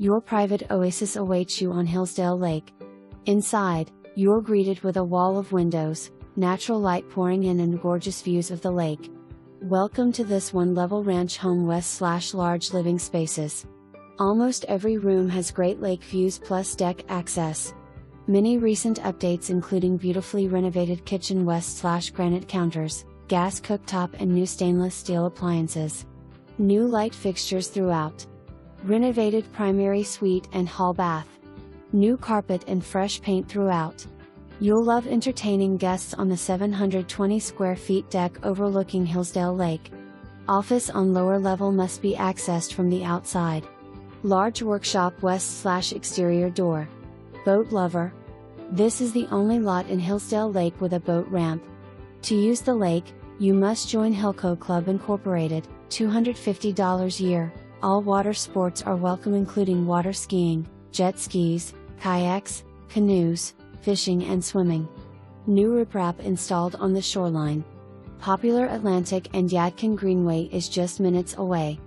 Your private oasis awaits you on Hillsdale Lake. Inside, you're greeted with a wall of windows, natural light pouring in and gorgeous views of the lake. Welcome to this one-level ranch home west/large living spaces. Almost every room has great lake views plus deck access. Many recent updates including beautifully renovated kitchen west/granite counters, gas cooktop and new stainless steel appliances. New light fixtures throughout. Renovated primary suite and hall bath. New carpet and fresh paint throughout. You'll love entertaining guests on the 720 square feet deck overlooking Hillsdale Lake. Office on lower level must be accessed from the outside. Large workshop west/exterior door. Boat lover? This is the only lot in Hillsdale Lake with a boat ramp. To use the lake, you must join Hillco Club Inc, $250 year. All water sports are welcome including water skiing, jet skis, kayaks, canoes, fishing and swimming. New riprap installed on the shoreline. Popular Atlantic and Yadkin Greenway is just minutes away.